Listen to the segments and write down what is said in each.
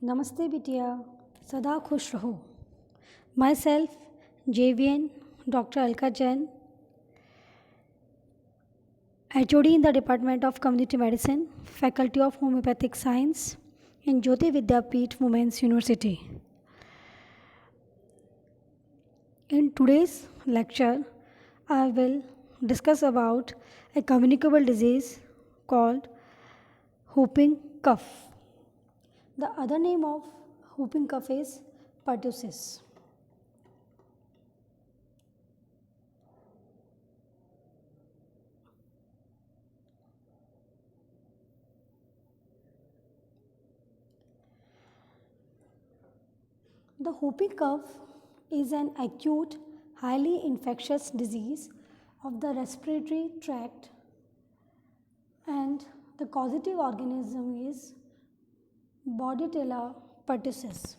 नमस्ते बिटिया, सदा खुश रहो। My self JVN Dr. Alka Jain, HOD in the Department of Community Medicine, Faculty of Homeopathic Science in Jyoti Vidyapeeth Women's University. In today's lecture, I will discuss about a communicable disease called whooping cough. The other name of whooping cough is pertussis. The whooping cough is an acute, highly infectious disease of the respiratory tract, and the causative organism is Bordetella pertussis.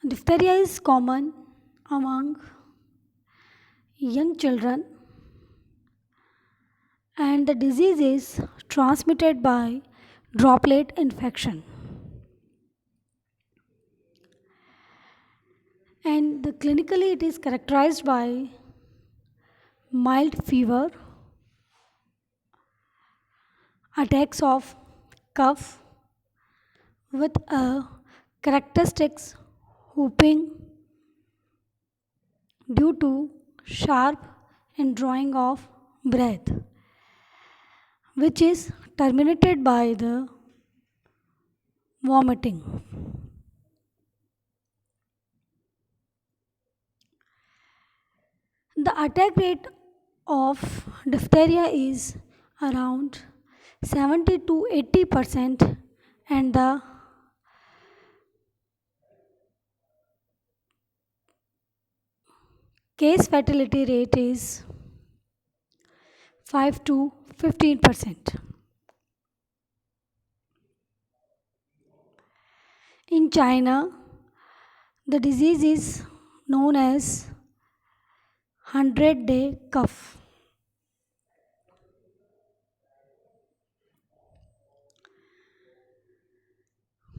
Diphtheria is common among young children, and the disease is transmitted by droplet infection. And clinically it is characterized by mild fever, attacks of cough with a characteristic whooping due to sharp indrawing of breath, which is terminated by the vomiting. The attack rate of diphtheria is around 70 to 80%, and the case fatality rate is 5 to 15%. In China, the disease is known as 100-day cough.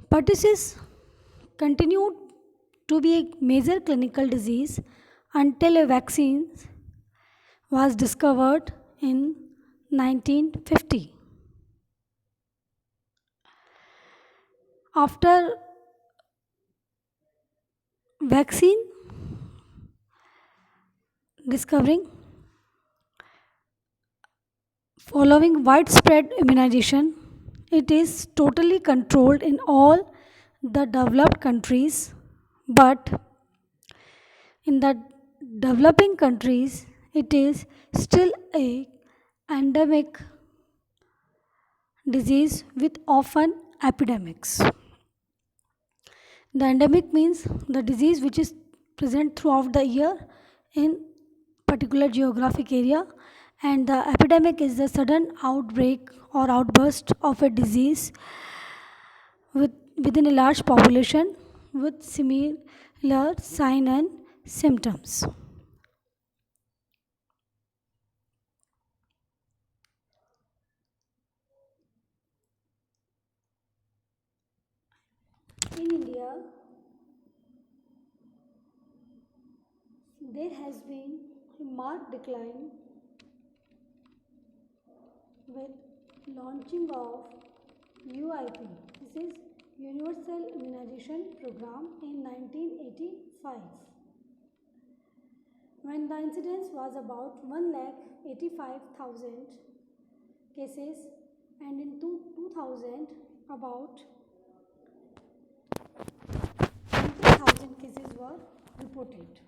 Pertussis continued to be a major clinical disease until a vaccine was discovered in 1950. After vaccine discovering, following widespread immunization, it is totally controlled in all the developed countries, but in the developing countries it is still a endemic disease with often epidemics. The endemic means the disease which is present throughout the year in particular geographic area, and the epidemic is the sudden outbreak or outburst of a disease within a large population with similar sign and symptoms. In India, there has been a marked decline with launching of UIP. This is Universal Immunization Program in 1985, when the incidence was about 1,85,000 cases, and in 2000 about 20,000 cases were reported,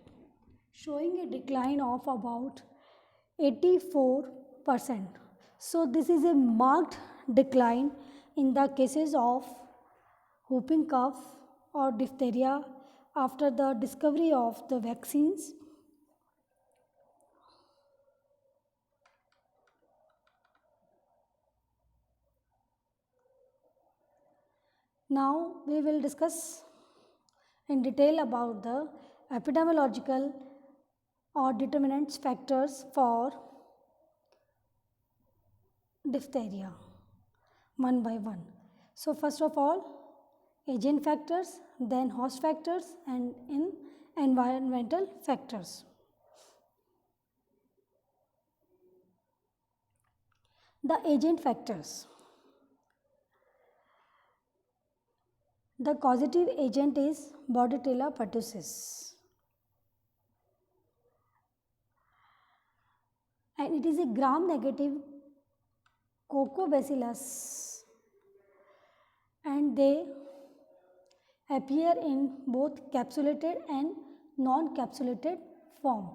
showing a decline of about 84%. So this is a marked decline in the cases of whooping cough or diphtheria after the discovery of the vaccines. Now we will discuss in detail about the epidemiological or determinants factors for diphtheria one by one. So first of all, agent factors, then host factors, and in environmental factors. The agent factors. The causative agent is Bordetella pertussis, and it is a gram-negative Coccobacillus, and they appear in both capsulated and non-capsulated form.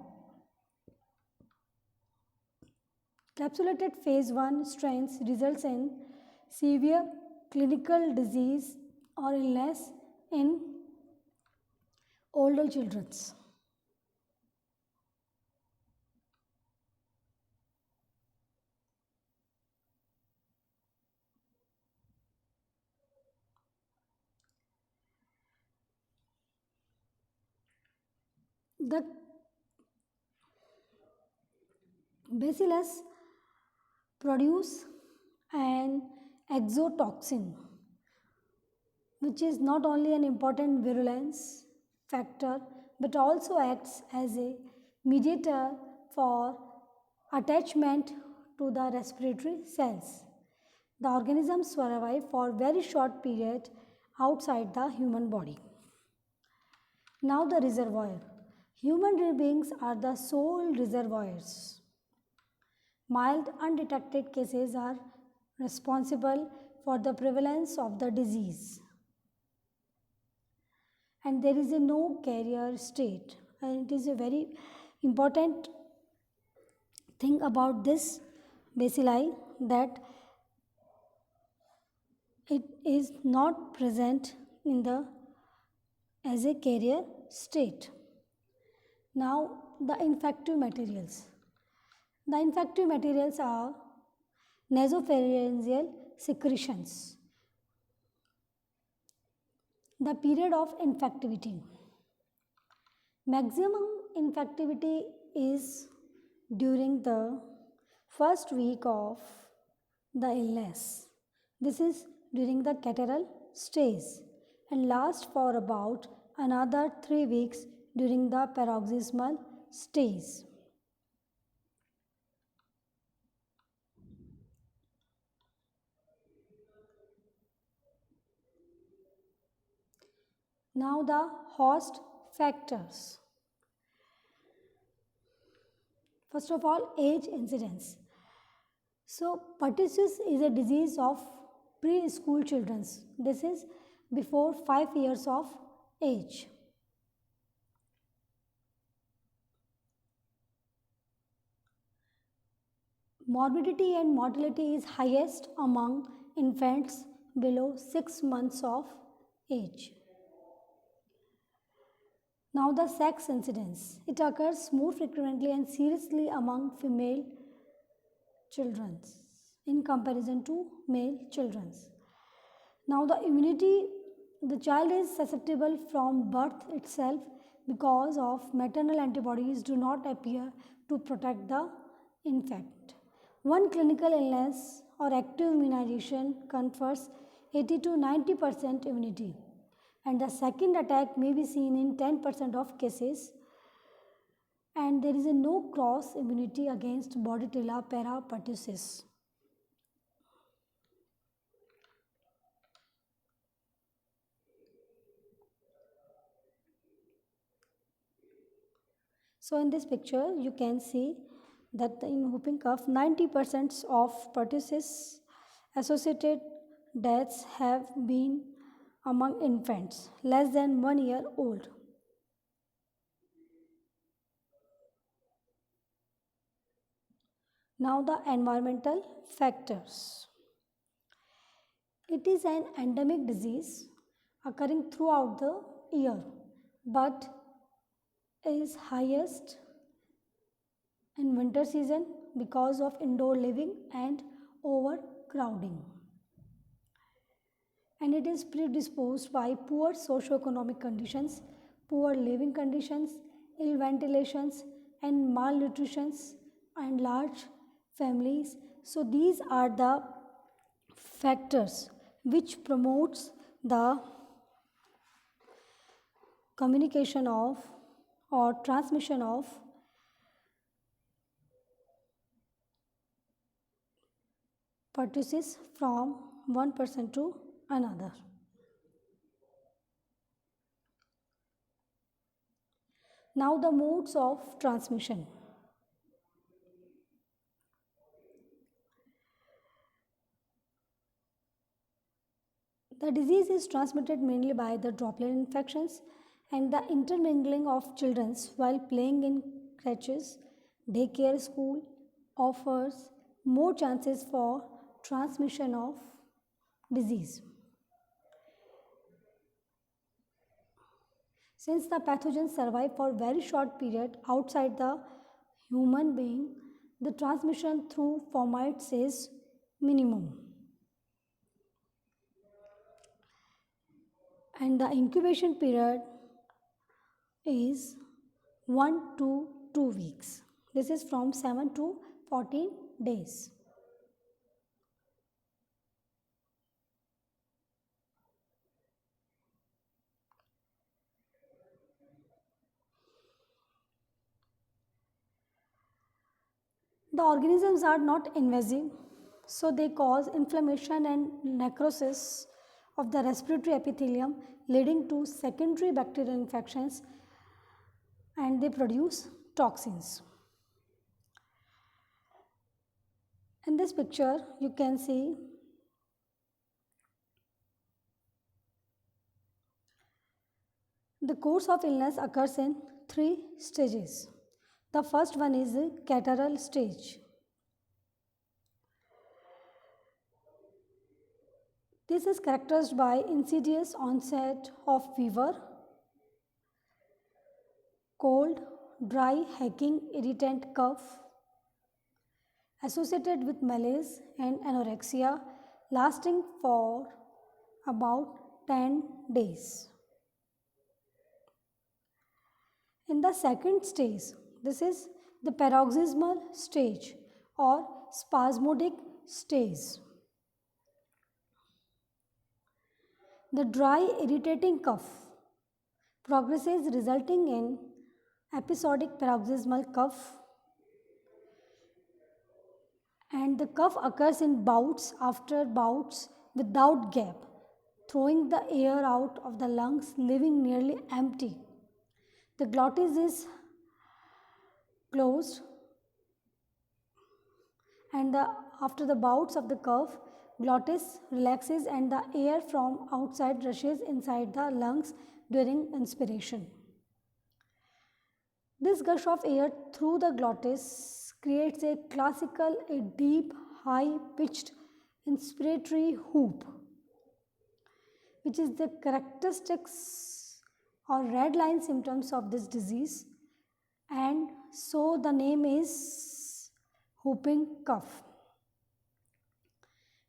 Capsulated phase 1 strains results in severe clinical disease or illness in older children. The bacillus produce an exotoxin, which is not only an important virulence factor but also acts as a mediator for attachment to the respiratory cells. The organisms survive for very short period outside the human body. Now the reservoir. Human beings are the sole reservoirs. Mild undetected cases are responsible for the prevalence of the disease. And there is a no carrier state. And it is a very important thing about this bacilli that it is not present in the as a carrier state. Now the infective materials. The infective materials are nasopharyngeal secretions. The period of infectivity. Maximum infectivity is during the first week of the illness. This is during the catarrhal stage and lasts for about another 3 weeks during the paroxysmal stage. Now the host factors. First of all, age incidence. So pertussis is a disease of preschool children. This is before 5 years of age. Morbidity and mortality is highest among infants below 6 months of age. Now the sex incidence. It occurs more frequently and seriously among female children in comparison to male children. Now the immunity, the child is susceptible from birth itself because of maternal antibodies do not appear to protect the infant. One clinical illness or active immunization confers 80 to 90% immunity, and the second attack may be seen in 10% of cases, and there is a no cross immunity against Bordetella pertussis. So in this picture you can see that in whooping cough 90% of pertussis associated deaths have been among infants less than 1 year old. Now the environmental factors. It is an endemic disease occurring throughout the year but is highest in winter season because of indoor living and overcrowding. And it is predisposed by poor socio-economic conditions, poor living conditions, ill ventilations and malnutrition and large families. So these are the factors which promotes the communication of or transmission of pertussis from one person to another. Now the modes of transmission. The disease is transmitted mainly by the droplet infections and the intermingling of children while playing in creches. Daycare school offers more chances for transmission of disease. Since the pathogens survive for very short period outside the human being, the transmission through fomites is minimum. And the incubation period is 1 to 2 weeks. This is from 7 to 14 days. The organisms are not invasive, so they cause inflammation and necrosis of the respiratory epithelium, leading to secondary bacterial infections, and they produce toxins. In this picture, you can see the course of illness occurs in 3 stages. The first one is the catarrhal stage. This is characterized by insidious onset of fever, cold, dry, hacking, irritant cough, associated with malaise and anorexia, lasting for about 10 days. In the second stage, this is the paroxysmal stage or spasmodic stage. The dry, irritating cough progresses, resulting in episodic paroxysmal cough, and the cough occurs in bouts after bouts without gap, throwing the air out of the lungs, leaving nearly empty. The glottis is closed, and after the bouts of the cough, glottis relaxes and the air from outside rushes inside the lungs during inspiration. This gush of air through the glottis creates a classical, a deep, high-pitched inspiratory whoop, which is the characteristics or red line symptoms of this disease, and so the name is whooping cough.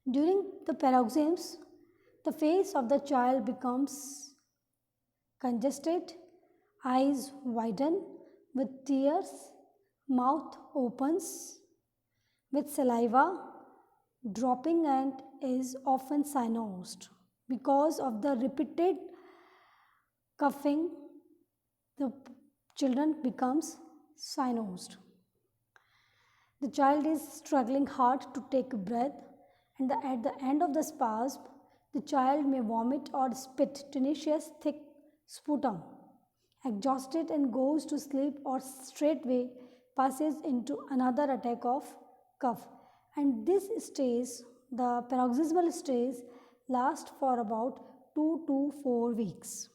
During the paroxysms, the face of the child becomes congested, eyes widen with tears, mouth opens with saliva dropping and is often cyanosed. Because of the repeated coughing, the children becomes cyanosed. The child is struggling hard to take a breath, and at the end of the spasm, the child may vomit or spit tenacious thick sputum, exhausted and goes to sleep or straightway passes into another attack of cough. And this stage, the paroxysmal stage, lasts for about 2 to 4 weeks.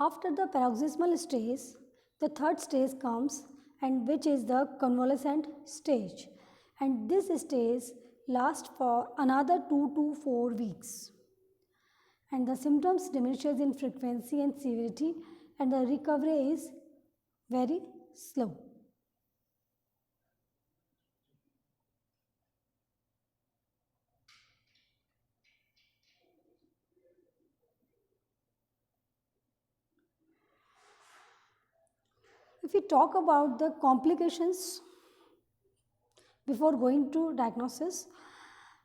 After the paroxysmal stage, the third stage comes, and which is the convalescent stage, and this stage lasts for another 2 to 4 weeks, and the symptoms diminishes in frequency and severity, and the recovery is very slow. If we talk about the complications before going to diagnosis,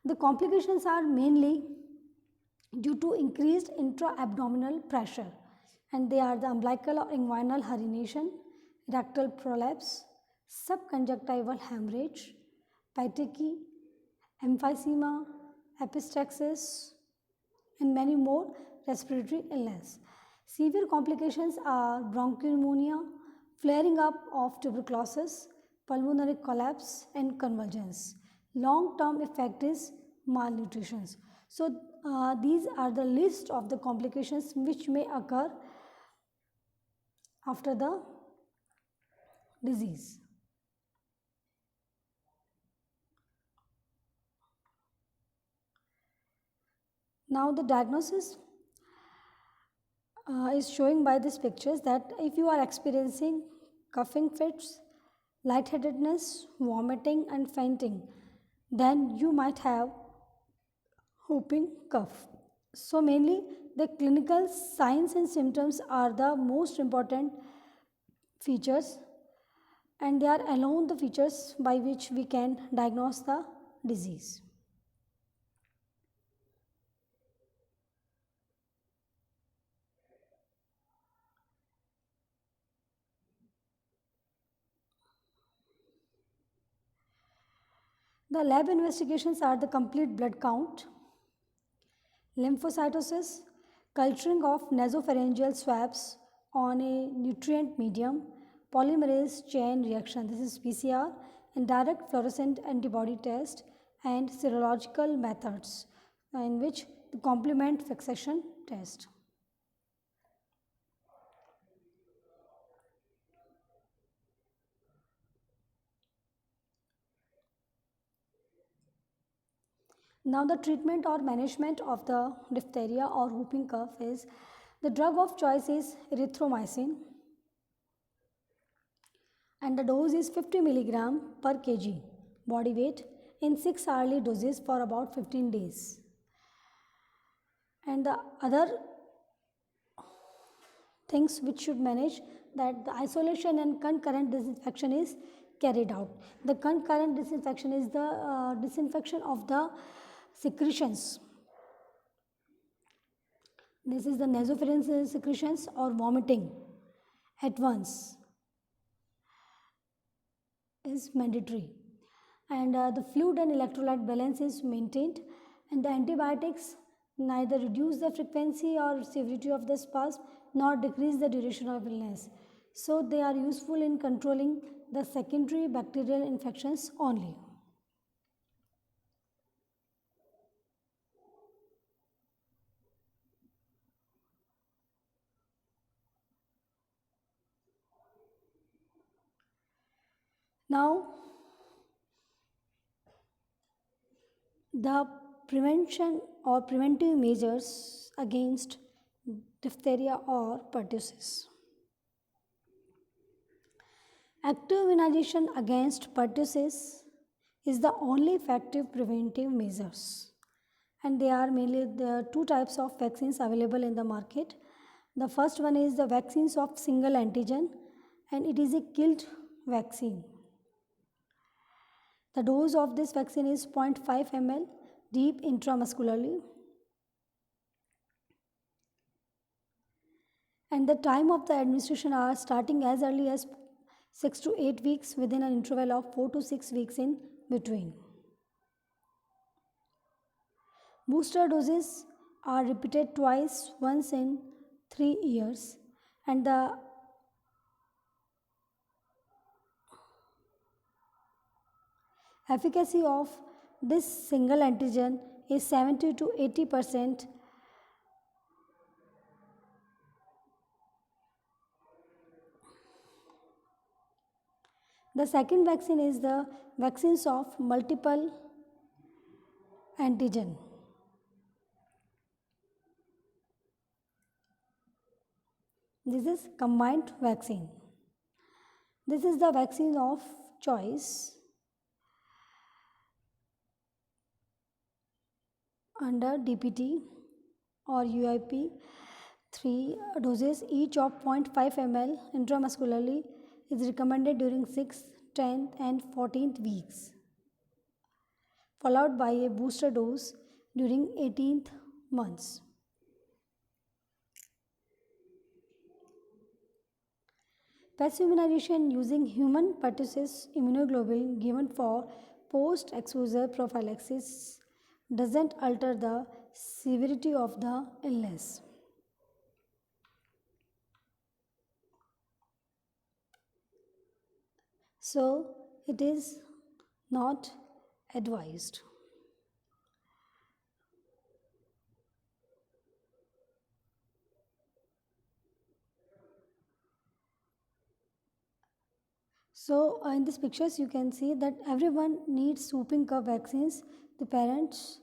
the complications are mainly due to increased intra-abdominal pressure, and they are the umbilical or inguinal herniation, rectal prolapse, subconjunctival hemorrhage, petechiae, emphysema, epistaxis, and many more respiratory illness. Severe complications are bronchopneumonia, flaring up of tuberculosis, pulmonary collapse, and convulsions. Long-term effect is malnutrition. So these are the list of the complications which may occur after the disease. Now the diagnosis is showing by these pictures that if you are experiencing coughing fits, lightheadedness, vomiting and fainting, then you might have whooping cough. So mainly the clinical signs and symptoms are the most important features, and they are alone the features by which we can diagnose the disease. The lab investigations are the complete blood count, lymphocytosis, culturing of nasopharyngeal swabs on a nutrient medium, polymerase chain reaction, this is PCR, and direct fluorescent antibody test, and serological methods in which the complement fixation test. Now the treatment or management of the diphtheria or whooping cough is, the drug of choice is erythromycin, and the dose is 50 milligram per kg body weight in 6 hourly doses for about 15 days. And the other things which should manage, that the isolation and concurrent disinfection is carried out. The concurrent disinfection is the disinfection of the secretions. This is the nasopharyngeal secretions or vomiting at once is mandatory, and the fluid and electrolyte balance is maintained, and the antibiotics neither reduce the frequency or severity of the spasm nor decrease the duration of illness. So they are useful in controlling the secondary bacterial infections only. Now the prevention or preventive measures against diphtheria or pertussis. Active immunization against pertussis is the only effective preventive measures, and there are mainly the two types of vaccines available in the market. The first one is the vaccines of single antigen, and it is a killed vaccine. The dose of this vaccine is 0.5 ml deep intramuscularly, and the time of the administration are starting as early as 6 to 8 weeks within an interval of 4 to 6 weeks in between. Booster doses are repeated twice, once in 3 years, and the efficacy of this single antigen is 70 to 80%. The second vaccine is the vaccines of multiple antigen. This is combined vaccine. This is the vaccine of choice under DPT or UIP. 3 doses each of 0.5 ml intramuscularly is recommended during 6th, 10th, and 14th weeks, followed by a booster dose during 18th months. Passive immunization using human pertussis immunoglobulin given for post-exposure prophylaxis doesn't alter the severity of the illness. So, it is not advised. So, in these pictures, you can see that everyone needs whooping cough vaccines: the parents,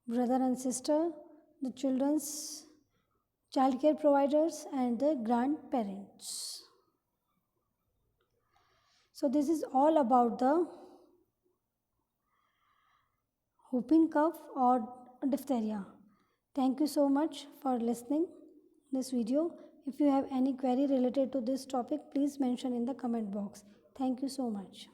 brother and sister, the children's childcare providers, and the grandparents. So, this is all about the whooping cough or diphtheria. Thank you so much for listening this video. If you have any query related to this topic, please mention in the comment box. Thank you so much.